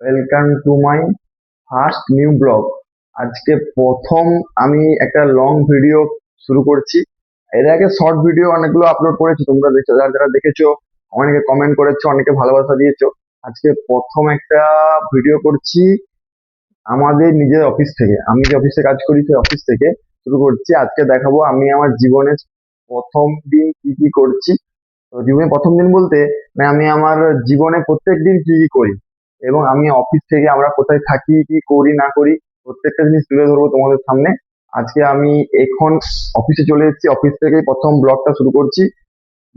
Welcome to my first new blog. আজকে প্রথম আমি একটা লং ভিডিও শুরু করছি। এর আগে শর্ট ভিডিও অনেকগুলো আপলোড করেছি, তোমরা দেখছো, যারা যারা দেখেছো অনেকে কমেন্ট করেছো, অনেকে ভালোবাসা দিয়েছো। আজকে প্রথম একটা ভিডিও করছি আমাদের নিজের অফিস থেকে। আমি যে অফিসে কাজ করি সেই অফিস থেকে শুরু করছি। আজকে দেখাবো আমি আমার জীবনের প্রথম দিন কি কি করছি। তো জীবনে প্রথম দিন বলতে মানে আমি আমার জীবনে প্রত্যেক দিন কি কি করি, এবং আমি অফিস থেকে আমরা কোথায় থাকি, কি করি না করি, প্রত্যেকটা জিনিস তুলে ধরবো তোমাদের সামনে। আজকে আমি এখন অফিসে চলে এসেছি, অফিস থেকেই প্রথম ব্লগটা শুরু করছি।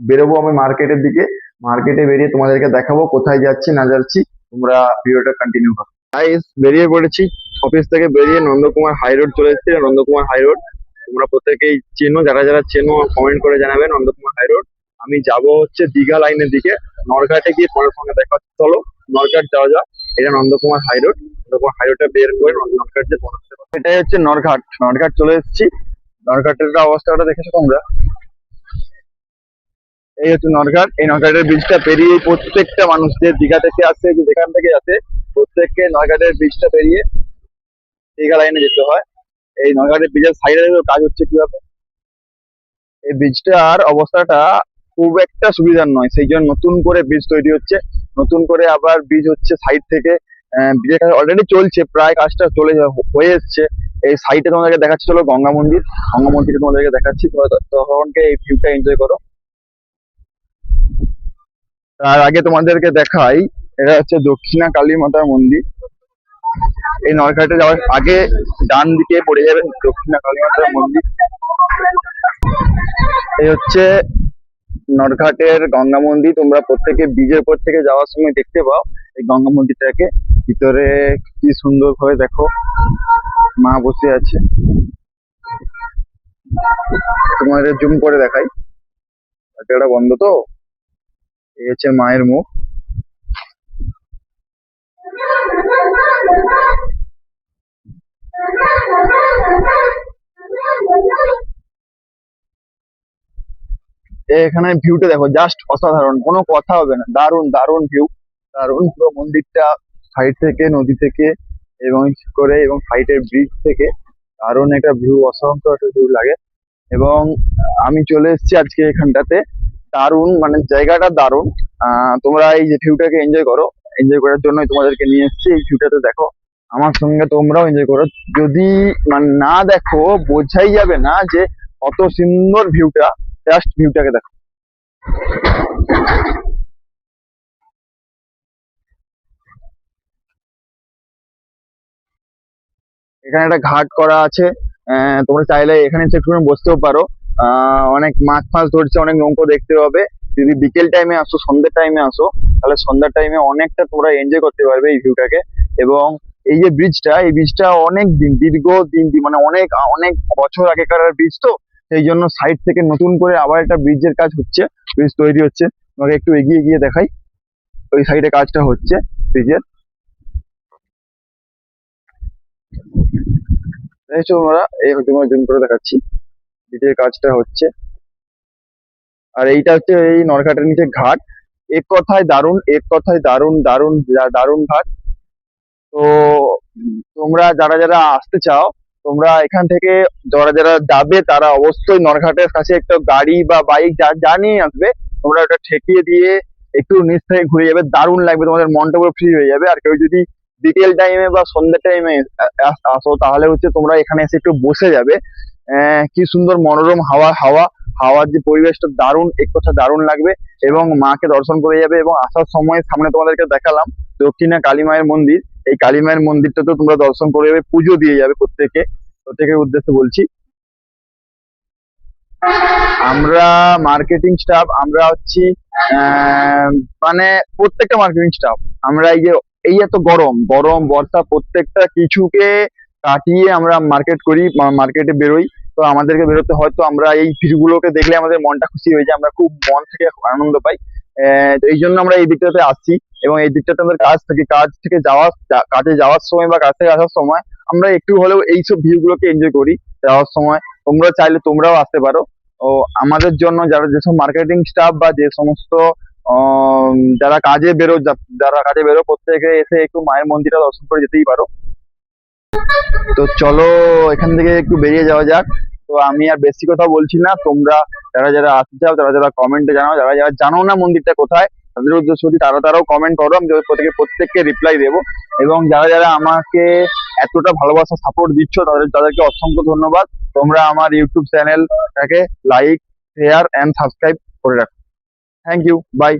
বেরোবো আমি মার্কেটের দিকে। মার্কেটে বেরিয়ে তোমাদেরকে দেখাবো কোথায় যাচ্ছি না যাচ্ছি। তোমরা ভিডিওটা কন্টিনিউ করো। গাইস, বেরিয়ে পড়েছি। অফিস থেকে বেরিয়ে নন্দকুমার হাই রোড চলে এসেছি। নন্দকুমার হাই রোড তোমরা প্রত্যেকেই চেনো, যারা যারা চেনো কমেন্ট করে জানাবে। নন্দকুমার হাই রোড আমি যাব হচ্ছে দীঘা লাইনের দিকে। নরঘাটে গিয়ে পরের সঙ্গে দেখা হচ্ছে। চলো নরঘাট যাওয়া যাক। এটা Nandakumar high road. Nandakumar high রোডটা বের করে নরঘাট যে পৌঁছতে পারবো। এটাই হচ্ছে নরঘাট। নরঘাট চলে এসেছি। নরঘাটের অবস্থাটা দেখেছো তোমরা। এই হচ্ছে নরঘাট। এই নরঘাটের ব্রিজটা পেরিয়ে প্রত্যেকটা মানুষ যে দীঘা থেকে আসে, যে যেখান থেকে আসে, প্রত্যেককে নরঘাটের ব্রিজটা পেরিয়ে দীঘা লাইনে যেতে হয়। এই নরঘাটের ব্রিজের সাইডে কাজ হচ্ছে কিভাবে। এই ব্রিজটার অবস্থাটা খুব একটা সুবিধার নয়, সেই জন্য নতুন করে ব্রিজ তৈরি হচ্ছে। নতুন করে আবার ব্রিজ হচ্ছে সাইড থেকে। ব্রিজের কাজ অলরেডি চলছে, প্রায় কাজটা হয়ে এসছে। এই সাইডে তোমাদেরকে দেখাচ্ছি, চলো গঙ্গা মন্দির। গঙ্গা মন্দিরে তোমাদেরকে দেখাচ্ছি, তোমরা তখনকে এই ভিউটা এনজয় করো। তার আগে তোমাদেরকে দেখাই, এটা হচ্ছে দক্ষিণা কালী মাতার মন্দির। এই নরঘাটে যাওয়ার আগে ডান দিকে পড়ে যাবে দক্ষিণা কালী মাতার মন্দির। এই হচ্ছে নরঘাটের গঙ্গা মন্দির। তোমরা প্রত্যেকে ব্রিজের উপর থেকে যাওয়ার সময় দেখতে পাও এই গঙ্গা মন্দিরটাকে। ভিতরে কি সুন্দর ভাবে দেখো, মা বসে আছে। তোমাদের জুম করে দেখাই, এটা বন্ধ তো। এই হচ্ছে মায়ের মুখ। এখানে ভিউটা দেখো, জাস্ট অসাধারণ, কোনো কথা হবে না। দারুণ দারুণ ভিউ, দারুণ। পুরো মন্দিরটা সাইড থেকে, নদী থেকে এবং করে এবং সাইডের ব্রিজ থেকে দারুণ একটা ভিউ, অসংখ্য একটা ভিউ লাগে। এবং আমি চলে এসেছি আজকে এখানটাতে। দারুণ, মানে জায়গাটা দারুণ। তোমরা এই যে ভিউটাকে এনজয় করো। এনজয় করার জন্যই তোমাদেরকে নিয়ে এসেছি। এই ভিউটাতে দেখো, আমার সঙ্গে তোমরাও এনজয় করো। যদি মানে না দেখো বোঝাই যাবে না যে কত সুন্দর ভিউটা। জাস্ট ভিউটাকে দেখো। এখানে একটা ঘাট করা আছে। তোমরা চাইলে এখানে এসে একটুখানি বসতেও পারো। অনেক মাছ ফাছ ধরছে, অনেক নৌকো দেখতে পাবে। যদি বিকেল টাইমে আসো, সন্ধ্যের টাইমে আসো, তাহলে সন্ধ্যার টাইমে অনেকটা তোমরা এনজয় করতে পারবে এই ভিউটাকে। এবং এই যে ব্রিজটা, এই ব্রিজটা অনেক দিন, দীর্ঘ দিন, মানে অনেক অনেক বছর আগেকার ব্রিজ তো। সেই জন্য সাইড থেকে নতুন করে আবার একটা ব্রিজের কাজ হচ্ছে, ব্রিজ তৈরি হচ্ছে। তোমাকে একটু এগিয়ে গিয়ে দেখাই, ওই সাইডে কাজটা হচ্ছে ব্রিজের। দেখছো তোমরা, এই তোমার জুম করে দেখাচ্ছি, ব্রিজের কাজটা হচ্ছে। আর এইটা হচ্ছে এই নরঘাটের নিচে ঘাট। এক কথায় দারুণ, এক কথায় দারুণ দারুণ দারুণ ঘাট। তো তোমরা যারা যারা আসতে চাও, তোমরা এখান থেকে যারা যারা যাবে তারা অবশ্যই নরঘাটের কাছে একটা গাড়ি বা বাইক যা যা নিয়ে আসবে, তোমরা ওটা ঠেকিয়ে দিয়ে একটু নিচ থেকে ঘুরে যাবে। দারুণ লাগবে, তোমাদের মনটা পুরো ফ্রি হয়ে যাবে। আর কেউ যদি বিকেল টাইমে বা সন্ধ্যা টাইমে আসো, তাহলে হচ্ছে তোমরা এখানে এসে একটু বসে যাবে। কি সুন্দর মনোরম হাওয়া, হাওয়ার যে পরিবেশটা দারুণ, এক কথা দারুণ লাগবে। এবং মাকে দর্শন করে যাবে। এবং আসার সময় সামনে তোমাদেরকে দেখালাম দক্ষিণা কালী মায়ের মন্দির। এই কালী মায়ের মন্দিরটা তো তোমরা দর্শন করে যাবে, পুজো দিয়ে যাবে প্রত্যেকে। প্রত্যেকের উদ্দেশ্যে বলছি, আমরা মার্কেটিং স্টাফ, আমরা হচ্ছি মানে প্রত্যেকটা মার্কেটিং স্টাফ। আমরা এই এত গরম গরম বর্ষা প্রত্যেকটা কিছুকে কাটিয়ে আমরা মার্কেট করি, মার্কেটে বেরোই। তো আমাদেরকে বেরোতে হয়, তো আমরা এই ভিড়গুলোকে দেখলে আমাদের মনটা খুশি হয়ে যায়, আমরা খুব মন থেকে আনন্দ পাই। তো এই জন্য আমরা এই দিকটাতে আসছি। এবং এই দিকটাতে আমাদের কাজ থেকে কাজে যাওয়ার সময় বা কাজ থেকে আসার সময় আমরা একটু হলেও এইসব ভিউ গুলোকে এনজয় করি যাওয়ার সময়। তোমরা চাইলে তোমরাও আসতে পারো। ও আমাদের জন্য যারা যেসব মার্কেটিং স্টাফ বা যে সমস্ত যারা কাজে বেরো প্রত্যেকে এসে একটু মায়ের মন্দিরটা দর্শন করে যেতেই পারো। তো চলো এখান থেকে একটু বেরিয়ে যাওয়া যাক। তো আমি আর বেশি কথা বলছি না, তোমরা যারা যারা আসতে চাও তারা যারা কমেন্টে জানাও, যারা যারা জানো না মন্দিরটা কোথায় তাদের উদ্দেশ্য কি তারাও কমেন্ট করো, আমি প্রত্যেককে রিপ্লাই দেবো। এবং যারা যারা আমাকে এতটা ভালোবাসা সাপোর্ট দিচ্ছ তাদেরকে অসংখ্য ধন্যবাদ। তোমরা আমার ইউটিউব চ্যানেলটাকে লাইক, শেয়ার এন্ড সাবস্ক্রাইব করে রাখো। Thank you, by.